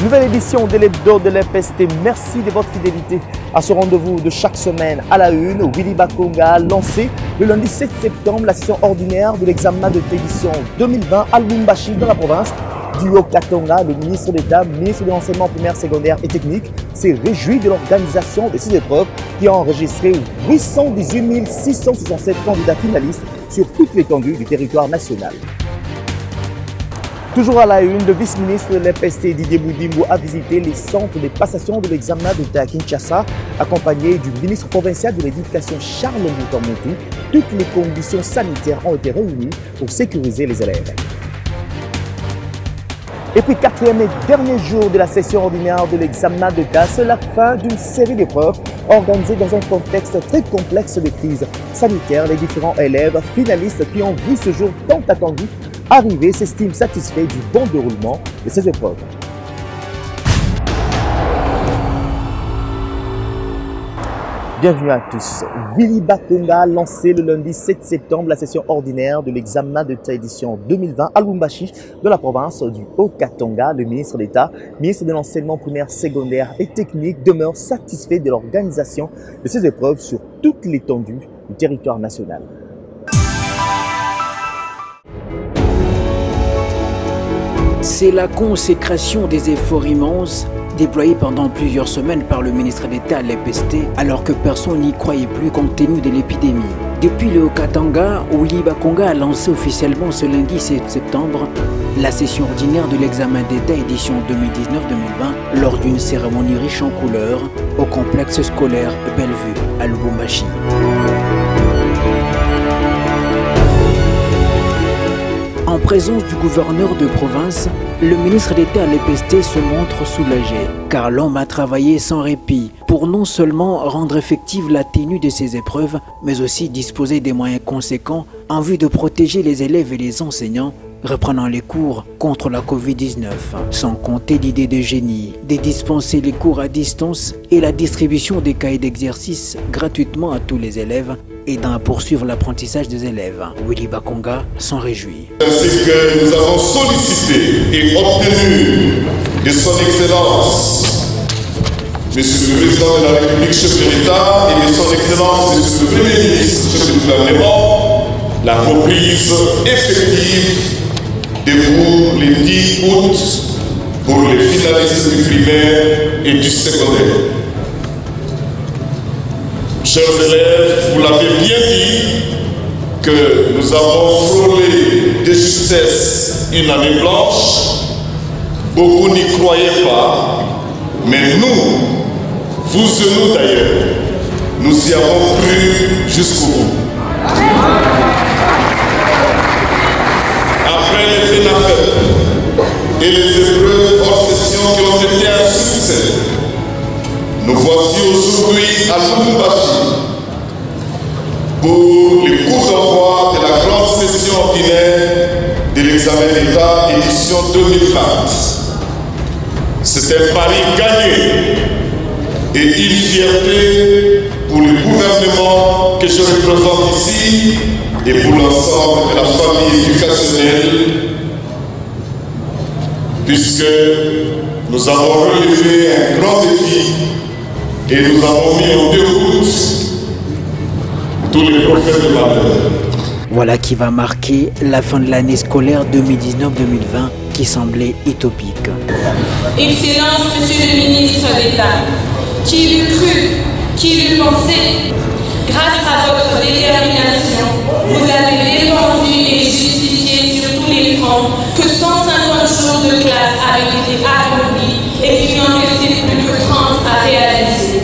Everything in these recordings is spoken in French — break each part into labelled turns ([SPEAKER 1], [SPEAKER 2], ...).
[SPEAKER 1] Nouvelle édition de l'hebdo de l'EPST. Merci de votre fidélité à ce rendez-vous de chaque semaine. À la une, Willy Bakonga a lancé le lundi 7 septembre la session ordinaire de l'examen de édition 2020 à Lubumbashi dans la province du Haut-Katanga. Le ministre d'État, ministre de l'enseignement primaire, secondaire et technique, s'est réjoui de l'organisation de ces épreuves qui a enregistré 818 667 candidats finalistes sur toute l'étendue du territoire national. Toujours à la une, le vice-ministre de l'EPST Didier Boudimbo a visité les centres de passation de l'examen d'État à Kinshasa, accompagné du ministre provincial de l'Éducation Charles Mboutamoutou. Toutes les conditions sanitaires ont été réunies pour sécuriser les élèves. Et puis, quatrième et dernier jour de la session ordinaire de l'examen d'État, c'est la fin d'une série d'épreuves organisées dans un contexte très complexe de crise sanitaire. Les différents élèves finalistes qui ont vu ce jour tant attendu arriver s'estiment satisfaits du bon déroulement de ces épreuves. Bienvenue à tous. Willy Bakonga a lancé le lundi 7 septembre la session ordinaire de l'examen de édition 2020 à Lubumbashi, dans la province du Haut-Katanga. Le ministre d'État, ministre de l'enseignement primaire, secondaire et technique, demeure satisfait de l'organisation de ces épreuves sur toute l'étendue du territoire national.
[SPEAKER 2] C'est la consécration des efforts immenses déployés pendant plusieurs semaines par le ministre d'État à l'EPST, alors que personne n'y croyait plus compte tenu de l'épidémie. Depuis le Haut-Katanga, Willy Bakonga a lancé officiellement ce lundi 7 septembre la session ordinaire de l'examen d'État édition 2019-2020 lors d'une cérémonie riche en couleurs au complexe scolaire Bellevue à Lubumbashi. En présence du gouverneur de province, le ministre d'État à l'EPST se montre soulagé, car l'homme a travaillé sans répit pour non seulement rendre effective la tenue de ces épreuves, mais aussi disposer des moyens conséquents en vue de protéger les élèves et les enseignants reprenant les cours contre la Covid-19, sans compter l'idée de génie, de dispenser les cours à distance et la distribution des cahiers d'exercice gratuitement à tous les élèves, aidant à poursuivre l'apprentissage des élèves. Willy Bakonga s'en réjouit.
[SPEAKER 3] Ainsi que nous avons sollicité et obtenu de son Excellence, Monsieur le Président de la République, chef de l'État, et de son Excellence, Monsieur le Premier ministre, chef du gouvernement, la reprise effective des cours les 10 août pour les finalistes du primaire et du secondaire. Chers élèves, vous l'avez bien dit que nous avons frôlé de justesse une année blanche. Beaucoup n'y croyaient pas, mais nous, vous et nous d'ailleurs, nous y avons cru jusqu'au bout. Après les pénafères et les épreuves hors session qui ont été un succès, nous voici aujourd'hui à Lubumbashi pour les coups d'envoi de la grande session ordinaire de l'examen d'État édition 2020. C'est un pari gagné et une fierté pour le gouvernement que je représente ici et pour l'ensemble de la famille éducationnelle, puisque nous avons relevé un grand défi et nous avons mis en déroute tous les prophètes de malheur.
[SPEAKER 2] Voilà qui va marquer la fin de l'année scolaire 2019-2020 qui semblait utopique.
[SPEAKER 4] Excellence, Monsieur le ministre d'État, qui l'eût cru, qui l'eût pensé, grâce à votre détermination, vous avez défendu et justifié sur tous les fronts que 150 jours de classe avaient été accomplis et qu'il n'en restait plus que 30 à réaliser.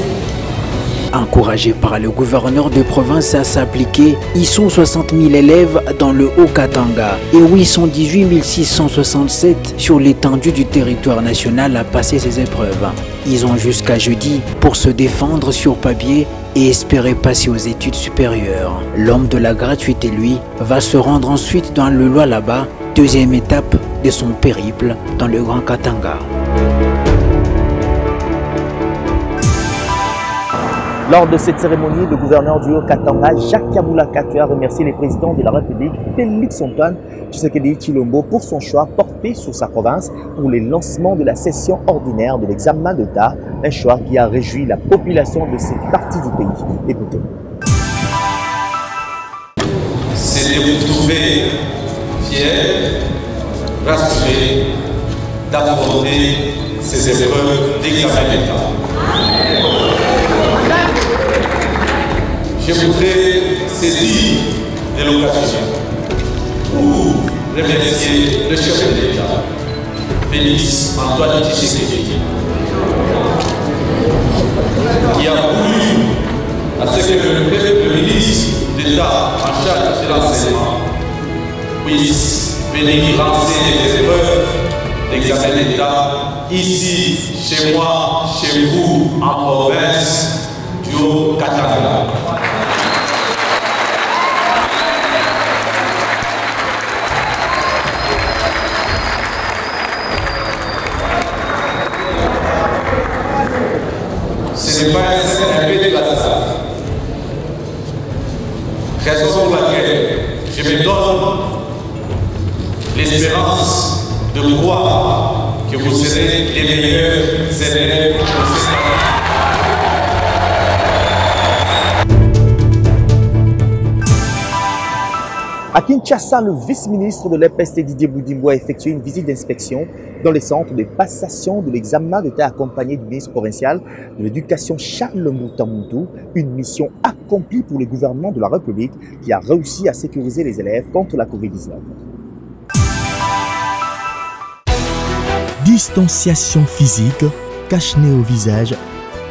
[SPEAKER 2] Encouragés par le gouverneur de province à s'appliquer, ils sont 60 000 élèves dans le Haut-Katanga et 818 667 sur l'étendue du territoire national à passer ces épreuves. Ils ont jusqu'à jeudi pour se défendre sur papier et espérer passer aux études supérieures. L'homme de la gratuité, lui, va se rendre ensuite dans le Lualaba, deuxième étape de son périple dans le Grand Katanga.
[SPEAKER 1] Lors de cette cérémonie, le gouverneur du Haut-Katanga, Jacques Kabula Katua, a remercié le président de la République, Félix Antoine Tshisekedi Tshilombo, pour son choix porté sur sa province pour le lancement de la session ordinaire de l'examen d'État, un choix qui a réjoui la population de cette partie du pays. Écoutez.
[SPEAKER 5] C'est de vous trouver fiers, rassurés, d'affronter ces épreuves d'examen d'État. Je voudrais saisir de l'occasion pour remercier le chef de l'État, Félix Antoine Tshisekedi, qui a voulu à ce que le ministre d'État en charge de l'enseignement puisse venir lancer les épreuves d'examen d'État ici, chez moi, chez vous, en province du Haut-Katanga. Ce n'est pas un fait de hasard. Raison pour laquelle je me donne l'espérance de croire que vous serez les meilleurs élèves pour cette année.
[SPEAKER 1] À Kinshasa, le vice-ministre de l'EPST Didier Boudimbo a effectué une visite d'inspection dans les centres de passation de l'examen d'État accompagné du ministre provincial de l'Éducation Charles Mbouta Moutou, une mission accomplie pour le gouvernement de la République qui a réussi à sécuriser les élèves contre la Covid-19. Distanciation physique, cache-nez au visage,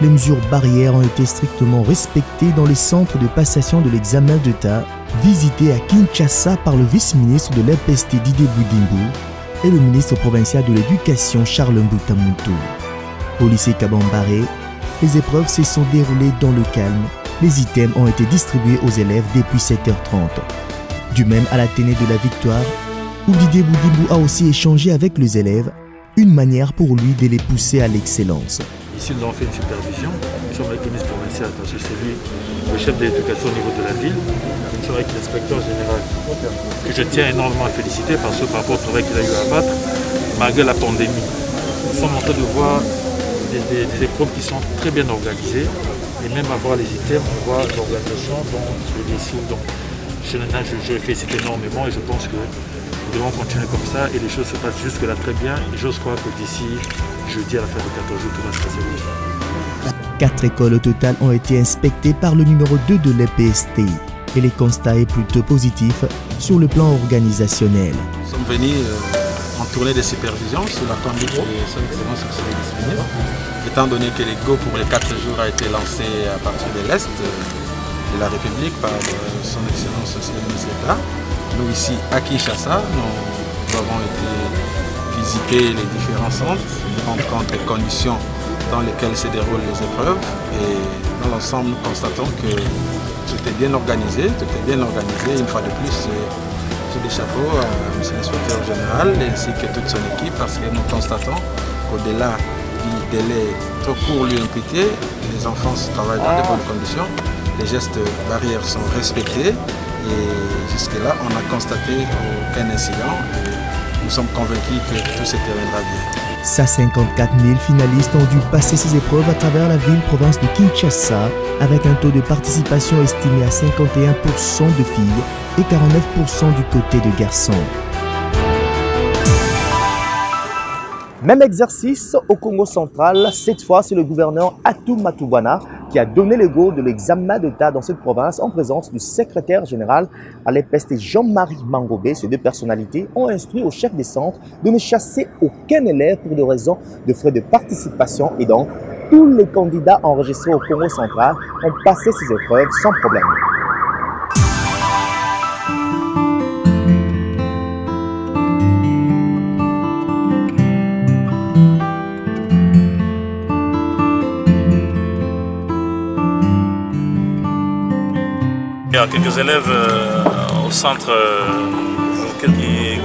[SPEAKER 1] les mesures barrières ont été strictement respectées dans les centres de passation de l'examen d'État visité à Kinshasa par le vice-ministre de l'EPST Didier Boudimbo et le ministre provincial de l'Éducation Charles Mbouta Moutou. Au lycée Kabambaré, les épreuves se sont déroulées dans le calme. Les items ont été distribués aux élèves depuis 7h30. Du même à l'Athénée de la Victoire, où Didier Boudimbo a aussi échangé avec les élèves, une manière pour lui de les pousser à l'excellence.
[SPEAKER 6] Ici, nous avons fait une supervision. Nous sommes avec le ministre provincial, parce que c'est lui le chef de l'éducation au niveau de la ville. Nous sommes avec l'inspecteur général, que je tiens énormément à féliciter parce que par rapport au travail qu'il a eu à battre, malgré la pandémie, nous sommes en train de voir des épreuves qui sont très bien organisées. Et même à voir les items, on voit l'organisation dans les sous. Donc, je félicite énormément et je pense que nous devons continuer comme ça et les choses se passent jusque-là très bien. Et j'ose croire que d'ici jeudi à la fin de 14 jours, tout va se passer comme ça.
[SPEAKER 1] 4 écoles au total ont été inspectées par le numéro 2 de l'EPST et les constats est plutôt positif sur le plan organisationnel.
[SPEAKER 7] Nous sommes venus en tournée de supervision sous la conduite de son excellence sur le vice-ministre, étant donné que le go pour les 4 jours a été lancé à partir de l'Est de la République par son excellence le ministre d'État. Nous ici à Kinshasa, nous avons été visiter les différents centres, rendre compte des conditions dans lesquelles se déroulent les épreuves et dans l'ensemble nous constatons que tout est bien organisé, une fois de plus tout des chapeaux à M. l'inspecteur général ainsi que toute son équipe parce que nous constatons qu'au-delà du délai trop court lui imputé, les enfants travaillent dans de bonnes conditions, les gestes barrières sont respectés et jusque-là on n'a constaté aucun incident et nous sommes convaincus que tout se terminera bien.
[SPEAKER 1] 54 000 finalistes ont dû passer ces épreuves à travers la ville-province de Kinshasa avec un taux de participation estimé à 51% de filles et 49% du côté de garçons. Même exercice au Congo central, cette fois c'est le gouverneur Atou Matubana qui a donné le go de l'examen d'État dans cette province en présence du secrétaire général à l'EPST Jean-Marie Mangobé. Ces deux personnalités ont instruit au chef des centres de ne chasser aucun élève pour des raisons de frais de participation et donc tous les candidats enregistrés au Congo central ont passé ces épreuves sans problème.
[SPEAKER 8] Il y a quelques élèves au centre qui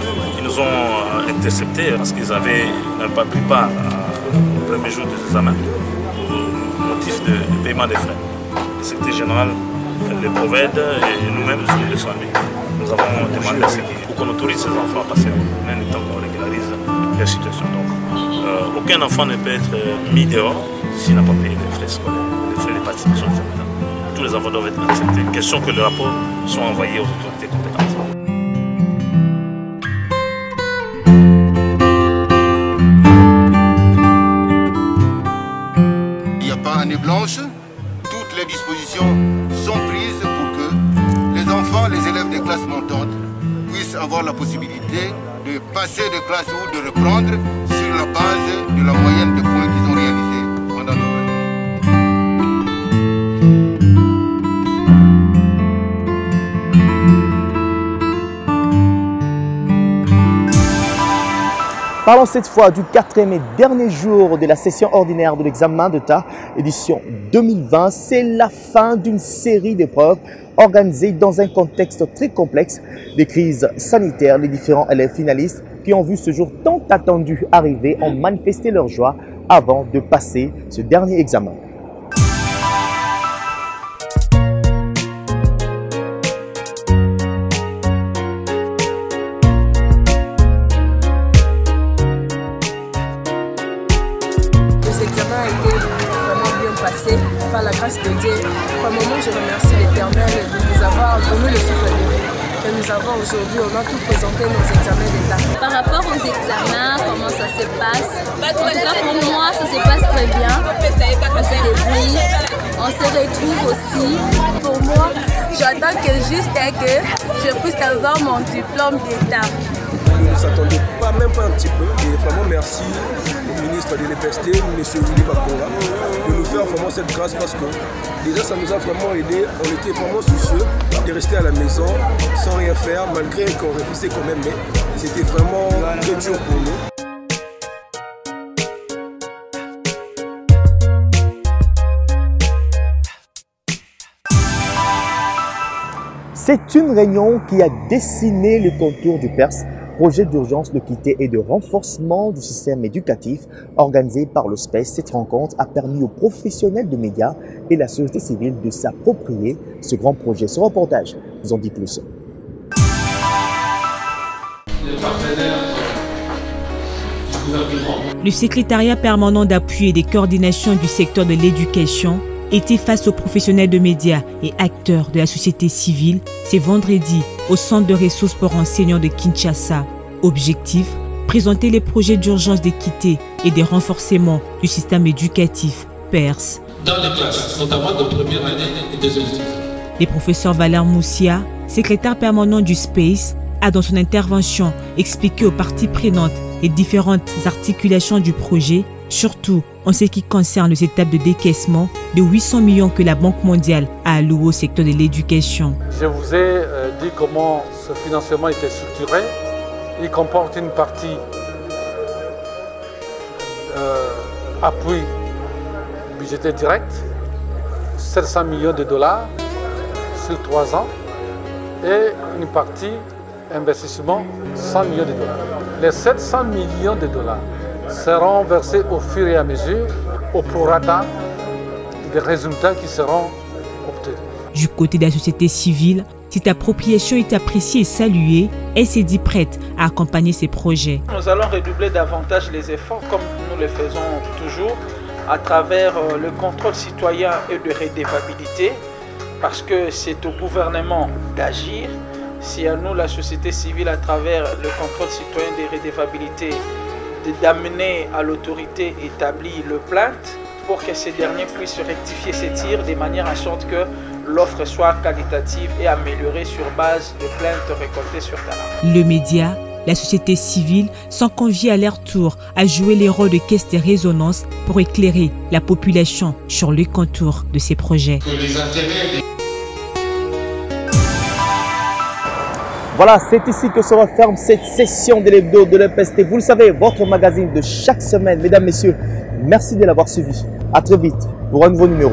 [SPEAKER 8] nous ont interceptés parce qu'ils n'avaient pas pris part au premier jour des examens au motif de paiement des frais. le secrétaire général, le PROVED et nous-mêmes, le SOAMI. Nous avons demandé pour qu'on autorise ces enfants à passer même le temps qu'on régularise la situation. Donc, aucun enfant ne peut être mis dehors s'il n'a pas payé les frais scolaires, les frais de participation des habitants. Tous les enfants doivent être acceptés. Question que les rapports soient envoyés aux autorités compétentes.
[SPEAKER 9] Il n'y a pas année blanche. Toutes les dispositions sont prises pour que les enfants, les élèves des classes montantes puissent avoir la possibilité de passer de classe ou de reprendre sur la base de la moyenne de points qu'ils ont réalisés pendant l'année.
[SPEAKER 1] Parlons cette fois du 4e et dernier jour de la session ordinaire de l'examen d'État, édition 2020. C'est la fin d'une série d'épreuves organisées dans un contexte très complexe des crises sanitaires. Les différents élèves finalistes qui ont vu ce jour tant attendu arriver ont manifesté leur joie avant de passer ce dernier examen.
[SPEAKER 10] Par la grâce de Dieu, par moment je remercie l'Éternel de nous avoir donné le souffle de vie que nous avons aujourd'hui. On a tout présenté nos examens d'État.
[SPEAKER 11] Par rapport aux examens, comment ça se passe? En tout cas pour moi, ça se passe très bien. On se débrouille, on se retrouve aussi.
[SPEAKER 10] Pour moi, j'attends que juste que je puisse avoir mon diplôme d'État.
[SPEAKER 12] Nous ne s'attendions pas, même pas un petit peu. Et vraiment merci au ministre de l'EPST, M. Willy Bakonga, de nous faire vraiment cette grâce parce que déjà ça nous a vraiment aidé. On était vraiment soucieux de rester à la maison sans rien faire, malgré qu'on réfléchissait quand même, mais c'était vraiment très dur pour nous.
[SPEAKER 1] C'est une réunion qui a dessiné le contour du PERS, projet d'urgence d'équité et de renforcement du système éducatif organisé par le SPES. Cette rencontre a permis aux professionnels de médias et la société civile de s'approprier ce grand projet. Ce reportage nous en dit plus.
[SPEAKER 13] Le secrétariat permanent d'appui et des coordinations du secteur de l'éducation était face aux professionnels de médias et acteurs de la société civile ce vendredi au Centre de ressources pour enseignants de Kinshasa. Objectif, présenter les projets d'urgence d'équité et de renforcement du système éducatif PERS.
[SPEAKER 14] Dans les classes, notamment de première année et deuxième année.
[SPEAKER 13] Le professeur Valère Moussia, secrétaire permanent du SPACE, a dans son intervention expliqué aux parties prenantes les différentes articulations du projet, surtout en ce qui concerne les étapes de décaissement de 800 millions que la Banque mondiale a alloué au secteur de l'éducation.
[SPEAKER 6] Je vous ai dit comment ce financement était structuré. Il comporte une partie appui budgétaire direct, 700 millions de dollars sur 3 ans, et une partie investissement, 100 millions de dollars. Les 700 millions de dollars seront versés au fur et à mesure, au prorata des résultats qui seront obtenus.
[SPEAKER 13] Du côté de la société civile, cette appropriation est appréciée et saluée. Elle s'est dit prête à accompagner ces projets.
[SPEAKER 15] Nous allons redoubler davantage les efforts, comme nous le faisons toujours, à travers le contrôle citoyen et de redevabilité, parce que c'est au gouvernement d'agir. C'est à nous, la société civile, à travers le contrôle citoyen de redevabilité, d'amener à l'autorité établie le plainte pour que ces derniers puissent rectifier ces tirs de manière à sorte que l'offre soit qualitative et améliorée sur base de plaintes récoltées sur terrain.
[SPEAKER 13] Le média, la société civile sont conviés à leur tour à jouer les rôles de caisse de résonance pour éclairer la population sur le contour de ces projets.
[SPEAKER 1] Voilà, c'est ici que se referme cette session de l'hebdo de l'EPST. Vous le savez, votre magazine de chaque semaine. Mesdames, Messieurs, merci de l'avoir suivi. À très vite pour un nouveau numéro.